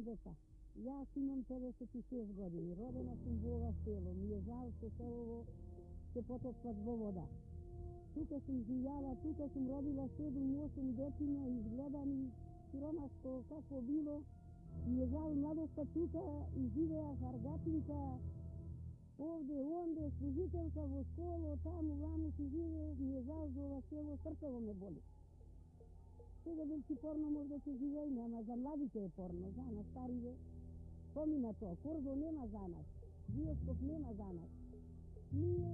deca. Ja imam 56 godini, rodena sam u ova selo, mi je žal što selovo se potopla zbog voda. Tuka sam živjela, tuka sam rodila 7-8 detinja, izgledani, siromaško kako bilo. Mi je žal mladosta tuka i živeja Hargatinka, ovde, onde, služiteljka u školu, tamo, vamo si žive, mi je žal za ova selo, srcevo me boli. Сега велики порно може да се живее, ама за младите е порно, за нас старите. Помина то, Корзо нема за нас, биоскоп нема за нас. Ние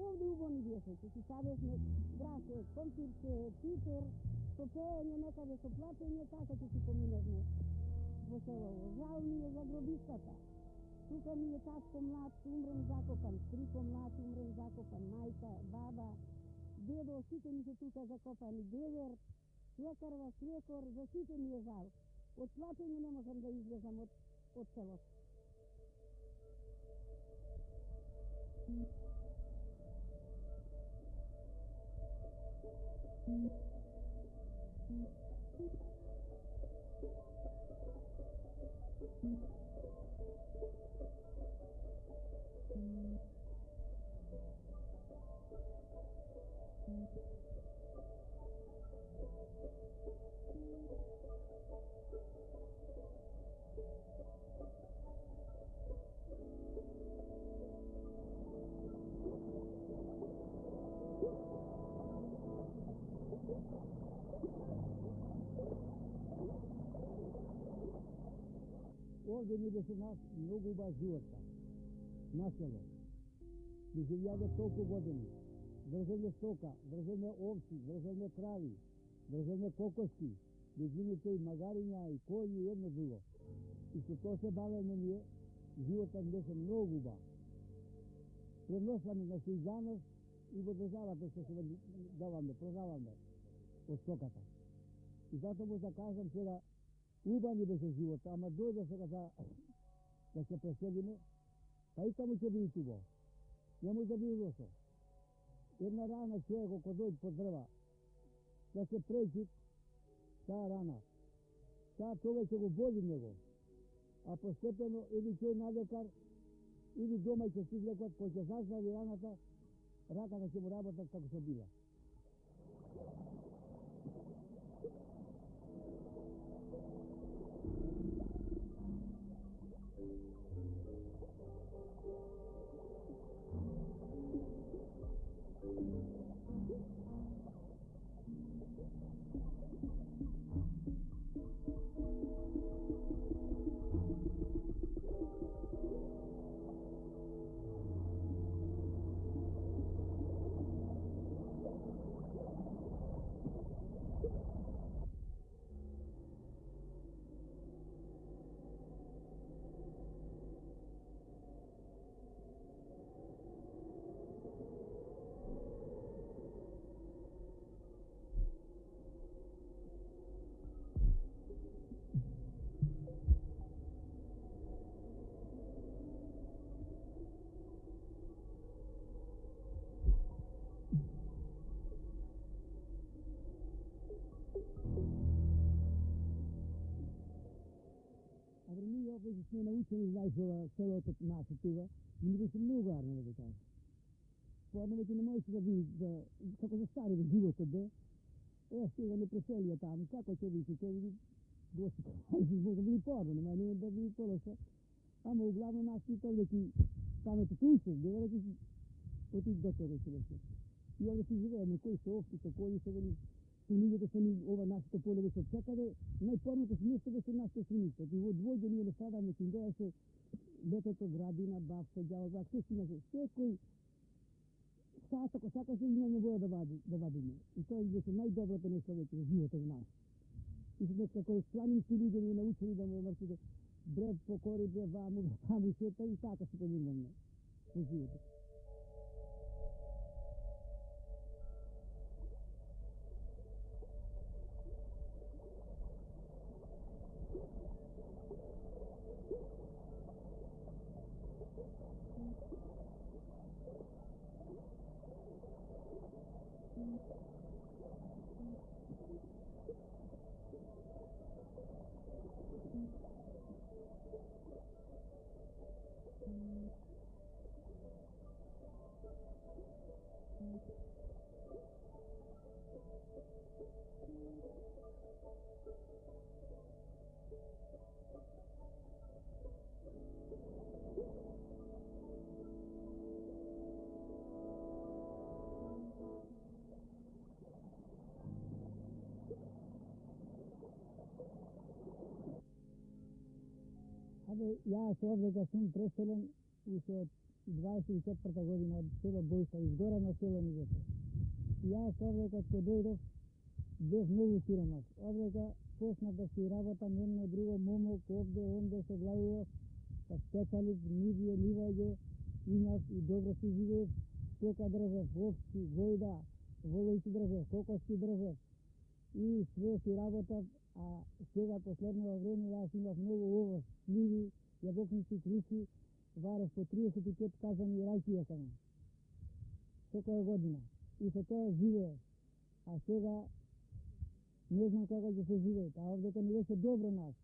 овде убони биесеќи, си садесме грасе, компирче, Питер, со пеење некаде со плачење, така ќе си поминевме во селово. Жал ми е за гробистата. Тука ми е татко млад, умрен закопан, стрико млад, умрен закопан, мајка, баба, дедо, сите ми се тука закопани, дедер, свекарва, свекор, за сите ми е жал. Од плачење не можам да излезам од селото. Ovdje mi беше нас много убав живота, на село. Mi živjade toliko godini. Državne stoka, državne ovci, državne kravi, državne kokoški, izvinite i magarinja i konji, jedno drugo. I što to se bave meni je, života mi беше много убав. Преносваме на Сијаност и во државата што се даваме, продаваме од стоката. И затоа може да кажам сега, убав ни беше живота, ама дојде сега да се преселиме, па и таму ќе биде убаво. Не може да биде лошо. Една рана човек ако дојде по дрва, да се пречи таа рана. Таа човек ќе го боли него. А постепено или тој на лекар, или дома ќе се излекат, кој ќе заздрави раната, раката ќе му работат како се била. Веќе сме научени, знаеш, ова селото наше тука, и ми беше многу арно да го кажа. Порно веќе не можеше да види, како за стари животот бе. Сега не преселија таму, како ќе види, ќе види гости, може да види порно, не да види полоса. Ама углавно нас питал дека памето туше, дека реки оти доктор рече беше. И овде си живееме, кои се овците, кои се вели, свинигите се ни, ова нашето поле беше од секаде, најпорното место беше нашето свиничко. И во двојде ние не страдаме, ќе доеше летото градина, бавка, ѓавол, се си имаше. Секој ако сакаше имаме вода да вадиме. И тоа беше најдоброто нешто веќе во животот наш. И се како планински луѓе ни научили да ме мрсите брев покори, брев ваму, таму сета и така се поминуваме во животот. Ja se ovdje kad sam preseljen još od 24. godina od selo Bojska, iz Gora na selo Nizete. Ja se ovdje kad dojdov, bez mnogo siromak. Ovdje kad počna da si работам jedno drugo momok, ovdje, onde se glavio, kad specijalist, midije, livađe, i nas, i dobro si žive, stoka drže, ovci, gojda, volojci drže, kokoški drže, i sve si работам, a сега последно време аз имах много овоз, сливи, ябокници, круши, варев по 35 казани рајки јасам. Секоја година. И со тоа живее. А сега не знам како ќе се живее. А овдека не беше добро нас.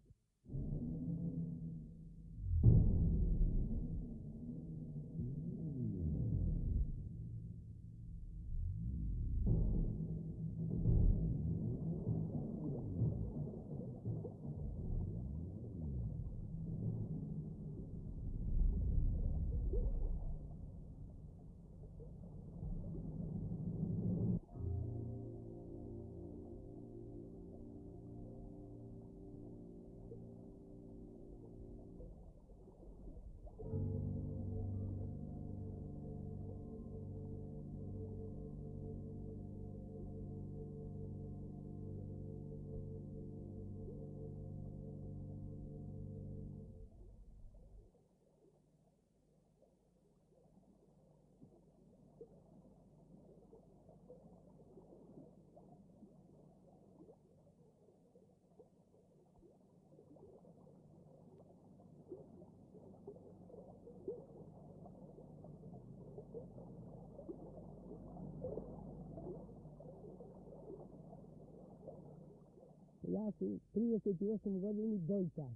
Ja sam 38 godini dojča.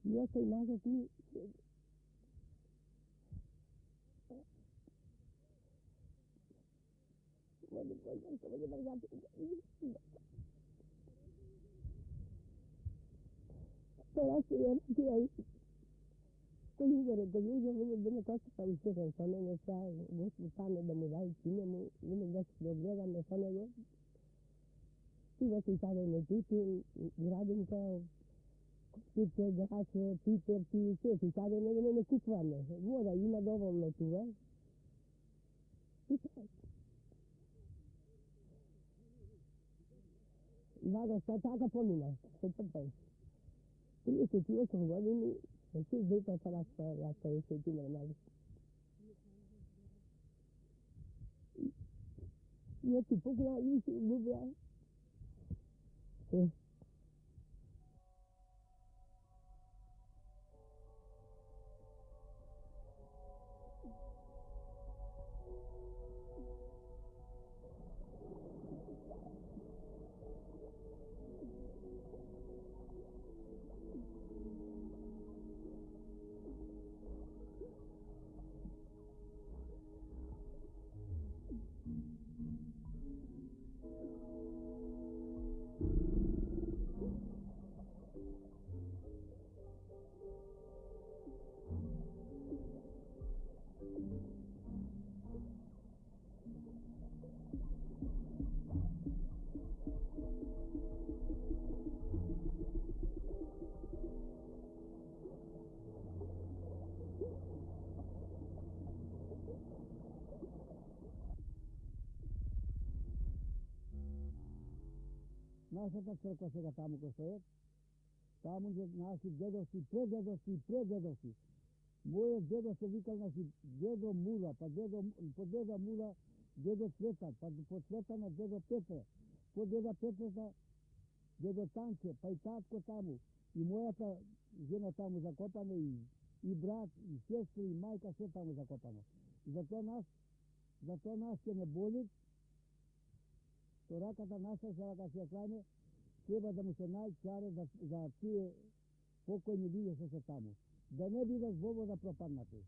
I otaj nazad mi Teraz je koji ugore, koji ugore, da me kosta pa uspješan sa mene, sa Gospod stane da mu daju činjemu, ne da se dogledam sa nego. Ива се sada međutim, gradim kao kuće, gaše, piperci, sve se sada ne kukvane. Voda ima dovoljno tu, a? Vaga šta taka pomina, se trpaj. 38 godini, svi deta sada ja sam se ti normali. Ja ti pokla i se gubja. Нашата црква сега таму кој стои, таму се наши дедовци, предедовци. Мојот дедо се викал наши дедо Мула, па дедо Мула, дедо Цветан, па по Цветана дедо Петре, по деда Петрета дедо Танче, па и татко таму. И мојата жена таму закопана, и брат, и сестри, и мајка, се таму закопано. И затоа нас ќе не боли, то раката наша, сега се клане, треба да му се најчаре за тие pokojni bili što se tamo. Da ne bi vas Bogo da propadnate.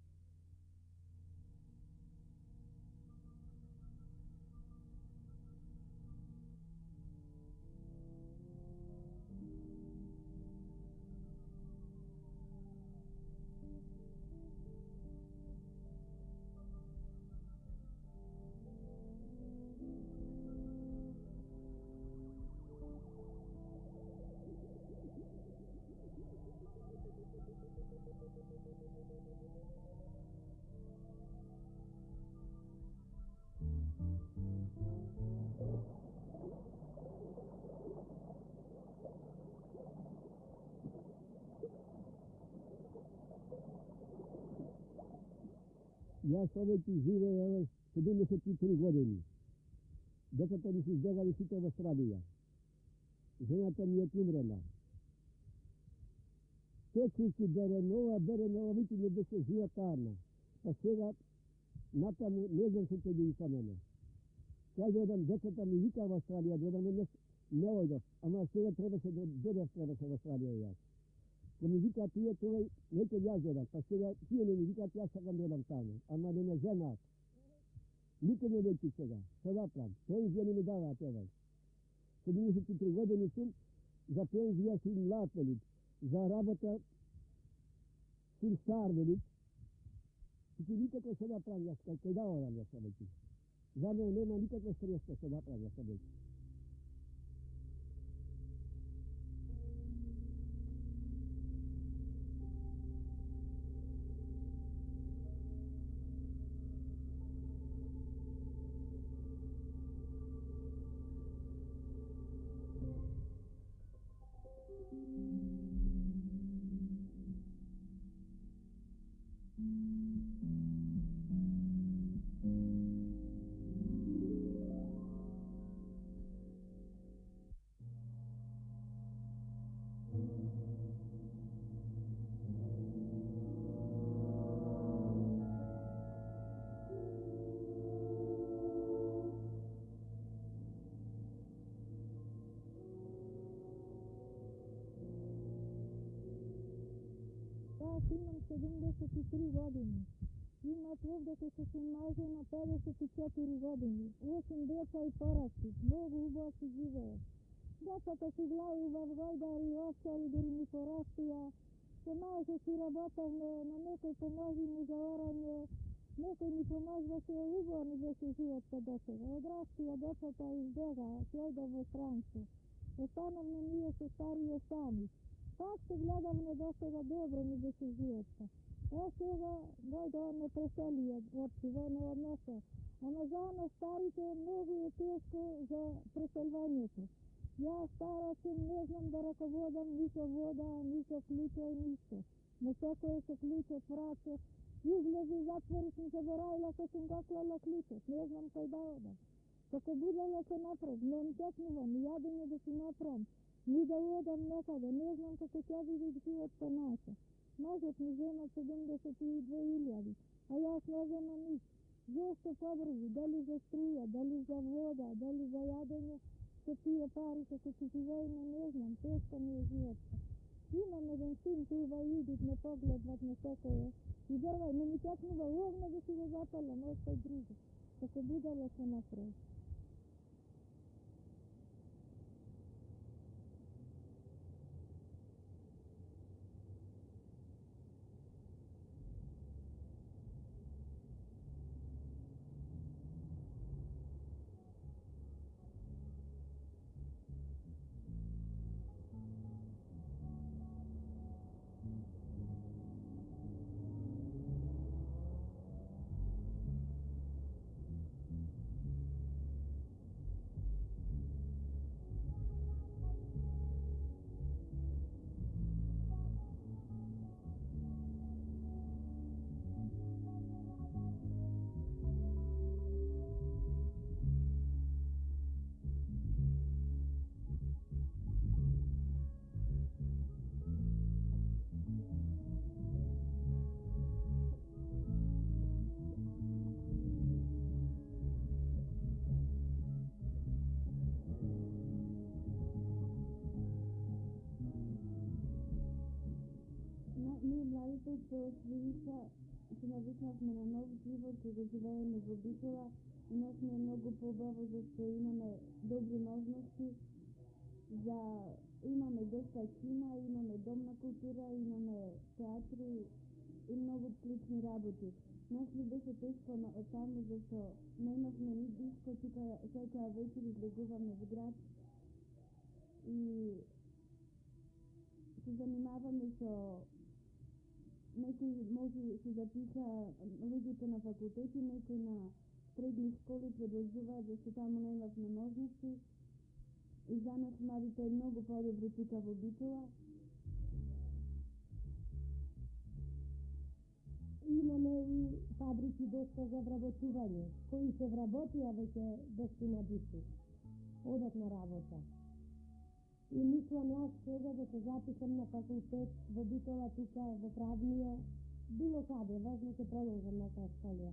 Ja čovjek žive evo 73 godine. Децата ми се избегали сите в Австралија. Жената ми е умрела. Течејќи беренова, вики не беше жива таарна. Па сега натаму не знам што ќе ги со мене. Кај додам децата ми вика в Австралија, додам не ојдов. Ама сега требаше да додев в Австралија јас. Ко ми вика тие тој, неќе јас додам. Па сега тие не ми викаат, јас сакам додам таму. Ама не ме женаат. Никъде не лети сега. Сега правим. Пензия не ми дава тебе. 73 години сум, за пензия си млад велик. За работа си стар велик. И ти никакво сега правим, јас кај да одам јас велики. За мене нема никакво средство сега правим јас велики. Аз имам 73 години. Има твърд дека се маже на 54 години. 8 деца и порасти. Много убаво си живее. Децата си гледају в гојдари, овчари, дори ми порастија. Се маже си работавме, на некој поможи му за орање. Некој ни поможваше, убаво ни беше животта до сега. Одрастија децата избега, ќе ојде во странство. Останавме ние се старија сами. Пак се гледавме до сега добро ни беше животта. Сега дојде ме преселија од Сивена од Несо. Ама за нас старите многу е тешко за преселвањето. Јас стара сум, не знам да раководам ни со вода, ни со клуче, ништо. Но секој со клуче враче. Излези, затвори сум заборавила кај сум го клала клуче. Не знам кај да одам. Како будела се напред, не текнувам, јадење да си направам. Ни да одам некаде, не знам како ќе биде животта наша. Мажот ми зема 72.000, а јас не зема ниц. Зошто побрзи, дали за струја, дали за вода, дали за јадење, со тие пари како ќе живееме, не знам, тешко ми е животта. Имам еден син тува и идут ме погледват на секоје. И дервај, не ми текнува овна да си го запалам, остави друго. Како будала се напред. младите што се навикнавме на нов живот, што го живееме во Битола, и нас не е многу побаво зашто имаме добри можности имаме доста кина, имаме дом на култура, имаме театри и многу слични работи. Нас ни беше тешко таму зашто не имавме ни диско, тука секоја вечер излегуваме во град и се занимаваме со некои може се запиша луѓето на факултети, некои на средни школи продолжуваат зашто таму не имавме можности и за нас младите е многу подобро тука во Битола. Имаме и фабрики доста за вработување, кои се вработија веќе 10 души, одат на работа. И мислам јас сега да се запишам на факултет во Битола, тука во Правнија, било каде, важно ќе продолжам на школија.